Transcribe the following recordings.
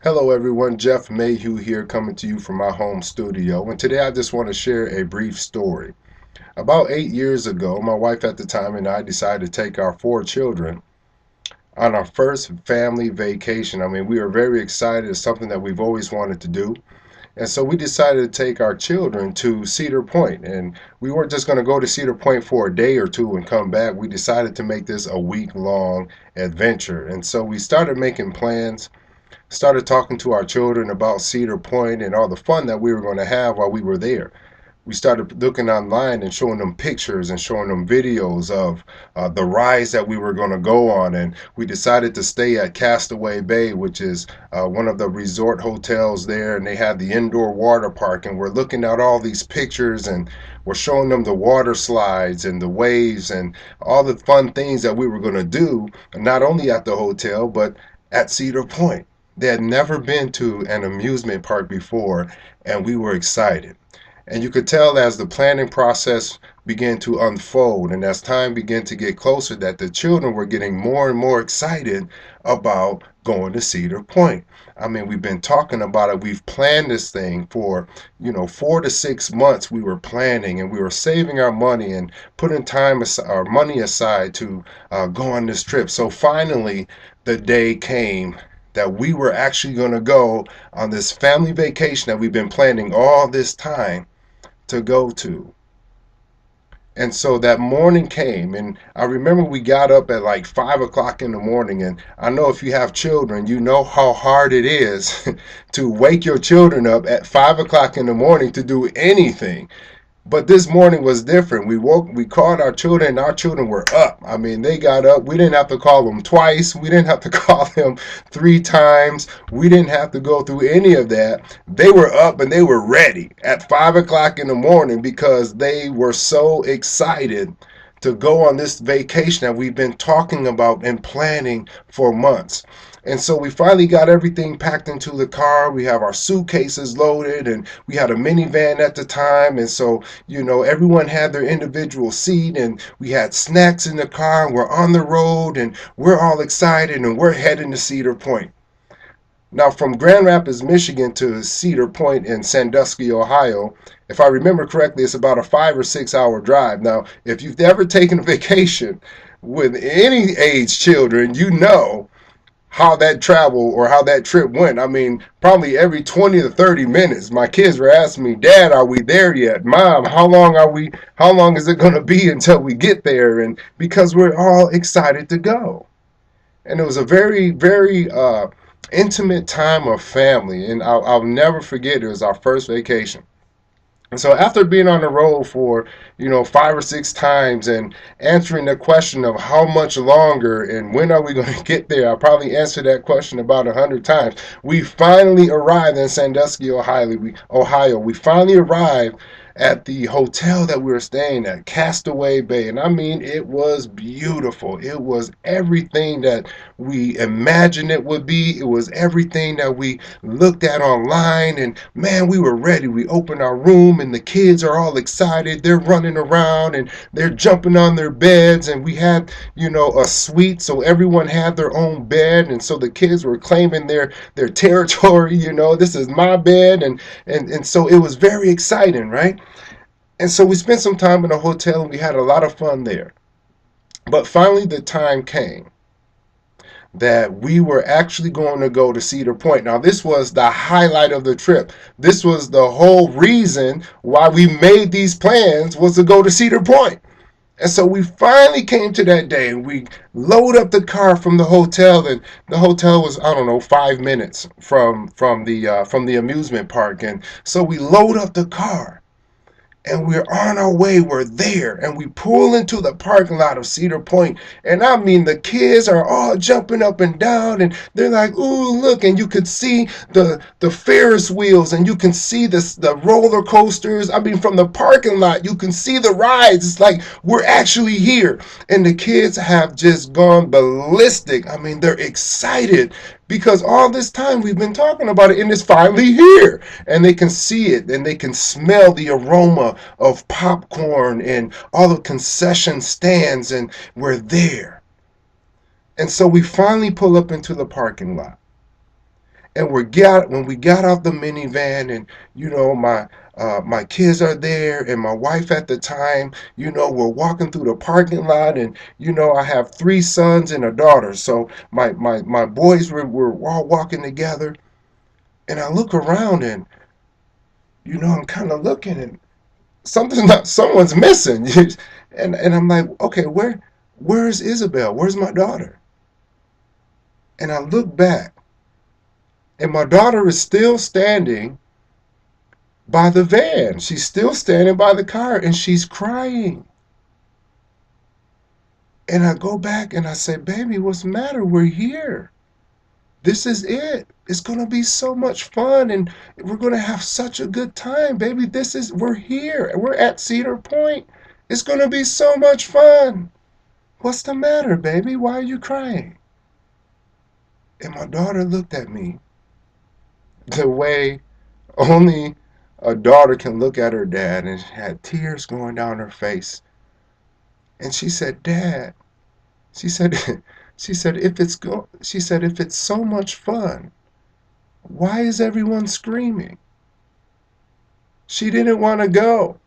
Hello everyone, Jeff Mayhue here coming to you from my home studio. And today I just want to share a brief story. About 8 years ago, my wife at the time and I decided to take our four children on our first family vacation. I mean, we were very excited. It's something that we've always wanted to do. And so we decided to take our children to Cedar Point. And we weren't just going to go to Cedar Point for a day or two and come back. We decided to make this a week-long adventure. And so we started making plans, started talking to our children about Cedar Point and all the fun that we were going to have while we were there. We started looking online and showing them pictures and showing them videos of the rides that we were going to go on. And we decided to stay at Castaway Bay, which is one of the resort hotels there. And they had the indoor water park. And we're looking at all these pictures and we're showing them the water slides and the waves and all the fun things that we were going to do, not only at the hotel, but at Cedar Point. They had never been to an amusement park before, and we were excited. And you could tell as the planning process began to unfold and as time began to get closer that the children were getting more and more excited about going to Cedar Point. I mean, we've been talking about it. We've planned this thing for, 4 to 6 months. We were planning and we were saving our money and putting our money aside to go on this trip. So finally, the day came that we were actually going to go on this family vacation that we've been planning all this time to go to. And so that morning came, and I remember we got up at like 5 o'clock in the morning. And I know if you have children, you know how hard it is to wake your children up at 5 o'clock in the morning to do anything. But this morning was different. We called our children, and our children were up. I mean, they got up. We didn't have to call them twice. We didn't have to call them 3 times. We didn't have to go through any of that. They were up and they were ready at 5 o'clock in the morning because they were so excited to go on this vacation that we've been talking about and planning for months. And so we finally got everything packed into the car. We have our suitcases loaded, and we had a minivan at the time. And so, everyone had their individual seat, and we had snacks in the car, and we're on the road, and we're all excited, and we're heading to Cedar Point. Now, from Grand Rapids, Michigan to Cedar Point in Sandusky, Ohio, if I remember correctly, it's about a 5 or 6 hour drive. Now, if you've ever taken a vacation with any age children, you know how that travel or how that trip went. I mean, probably every 20 to 30 minutes, my kids were asking me, Dad, are we there yet? Mom, how long is it going to be until we get there? And because we're all excited to go. And it was a very, very intimate time of family. And I'll never forget, it was our first vacation. And so after being on the road for, 5 or 6 times and answering the question of how much longer and when are we going to get there, I probably answered that question about 100 times. We finally arrived in Sandusky, Ohio. We finally arrived at the hotel that we were staying at, Castaway Bay. And I mean, it was beautiful. It was everything that we imagined it would be. It was everything that we looked at online. And man, we were ready. We opened our room and the kids are all excited. They're running around and they're jumping on their beds. And we had, a suite. So everyone had their own bed. And so the kids were claiming their territory. This is my bed. And so it was very exciting, right? And so we spent some time in a hotel and we had a lot of fun there. But finally, the time came that we were actually going to go to Cedar Point. Now, this was the highlight of the trip. This was the whole reason why we made these plans, was to go to Cedar Point. And so we finally came to that day and we load up the car from the hotel, and the hotel was, I don't know, 5 minutes from the amusement park. And so we load up the car and we're on our way. We're there, and we pull into the parking lot of Cedar Point. And I mean, the kids are all jumping up and down, and they're like, "Ooh, look!" And you could see the Ferris wheels, and you can see the roller coasters. I mean, from the parking lot, you can see the rides. It's like we're actually here, and the kids have just gone ballistic. I mean, they're excited because all this time we've been talking about it, and it's finally here. And they can see it, and they can smell the aroma of popcorn and all the concession stands, and we're there. And so we finally pull up into the parking lot. And when we got out the minivan, and my kids are there, and my wife at the time, we're walking through the parking lot, and I have three sons and a daughter. So my boys were all walking together, and I look around, and I'm kind of looking, and someone's missing. And I'm like, okay, where's Isabel? Where's my daughter? And I look back, and my daughter is still standing by the van. She's still standing by the car, and she's crying. And I go back and I say, baby, what's the matter? We're here. This is it. It's going to be so much fun, and we're going to have such a good time, baby. We're here. We're at Cedar Point. It's going to be so much fun. What's the matter, baby? Why are you crying? And my daughter looked at me the way only a daughter can look at her dad, and had tears going down her face. And she said, Dad, she said, if it's so much fun, why is everyone screaming? She didn't want to go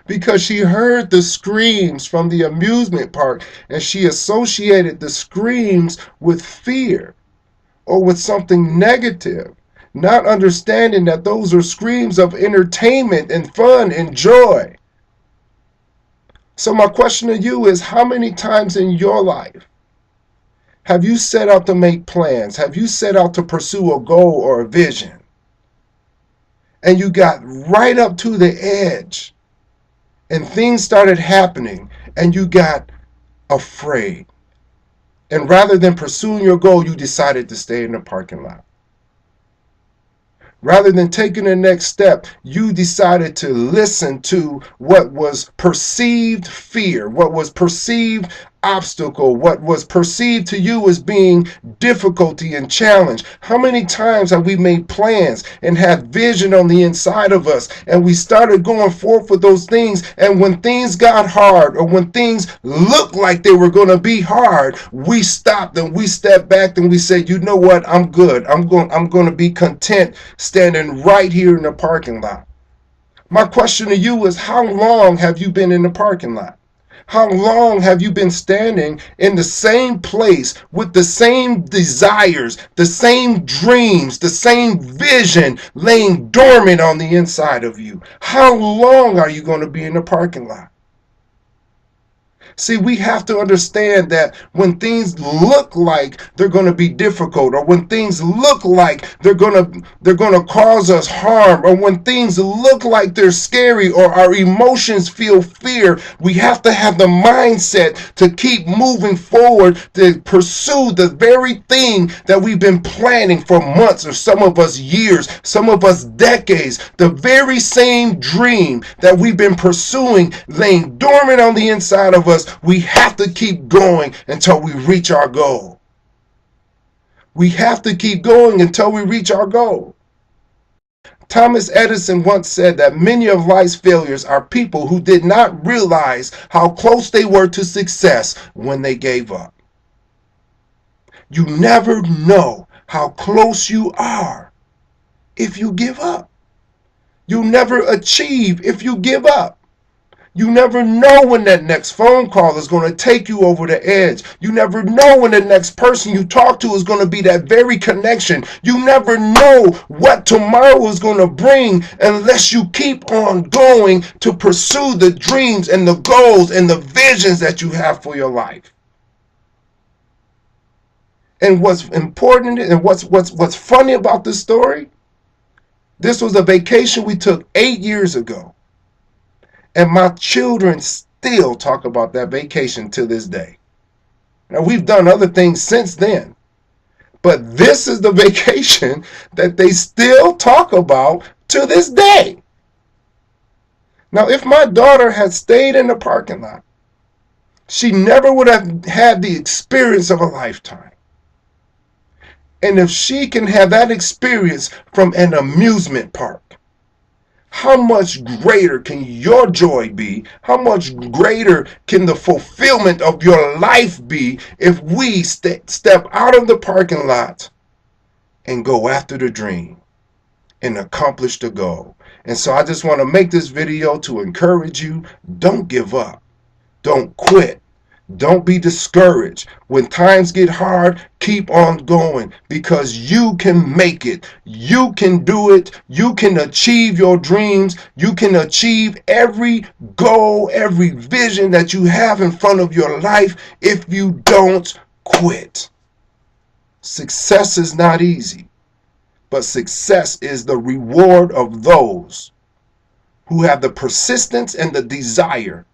because she heard the screams from the amusement park, and she associated the screams with fear or with something negative, not understanding that those are screams of entertainment and fun and joy. So my question to you is, how many times in your life have you set out to make plans? Have you set out to pursue a goal or a vision? And you got right up to the edge, and things started happening, and you got afraid. And rather than pursuing your goal, you decided to stay in the parking lot. Rather than taking the next step, you decided to listen to what was perceived fear, what was perceived obstacle, what was perceived to you as being difficulty and challenge. How many times have we made plans and had vision on the inside of us, and we started going forth with those things, and when things got hard, or when things looked like they were going to be hard, we stopped and we stepped back and we said, you know what, I'm good. I'm going to be content standing right here in the parking lot. My question to you is, how long have you been in the parking lot? How long have you been standing in the same place with the same desires, the same dreams, the same vision laying dormant on the inside of you? How long are you going to be in the parking lot? See, we have to understand that when things look like they're going to be difficult, or when things look like they're going to cause us harm, or when things look like they're scary, or our emotions feel fear, we have to have the mindset to keep moving forward, to pursue the very thing that we've been planning for months, or some of us years, some of us decades. The very same dream that we've been pursuing, laying dormant on the inside of us, we have to keep going until we reach our goal. We have to keep going until we reach our goal. Thomas Edison once said that many of life's failures are people who did not realize how close they were to success when they gave up. You never know how close you are if you give up. You never achieve if you give up. You never know when that next phone call is going to take you over the edge. You never know when the next person you talk to is going to be that very connection. You never know what tomorrow is going to bring unless you keep on going to pursue the dreams and the goals and the visions that you have for your life. And what's important and what's funny about this story, this was a vacation we took 8 years ago. And my children still talk about that vacation to this day. Now, we've done other things since then, but this is the vacation that they still talk about to this day. Now, if my daughter had stayed in the parking lot, she never would have had the experience of a lifetime. And if she can have that experience from an amusement park, how much greater can your joy be? How much greater can the fulfillment of your life be if we step out of the parking lot and go after the dream and accomplish the goal. And so I just want to make this video to encourage you. Don't give up. Don't quit. Don't be discouraged. When times get hard, keep on going, because you can make it. You can do it. You can achieve your dreams. You can achieve every goal, every vision that you have in front of your life if you don't quit. Success is not easy, but success is the reward of those who have the persistence and the desire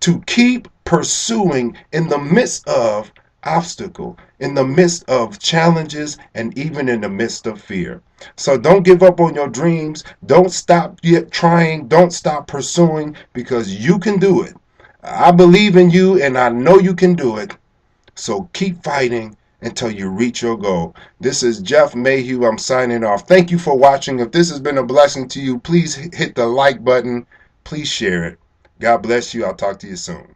to keep pursuing in the midst of obstacle, in the midst of challenges, and even in the midst of fear. So don't give up on your dreams. Don't stop yet trying. Don't stop pursuing, because you can do it. I believe in you and I know you can do it. So keep fighting until you reach your goal. This is Jeff Mayhue. I'm signing off. Thank you for watching. If this has been a blessing to you, please hit the like button. Please share it. God bless you. I'll talk to you soon.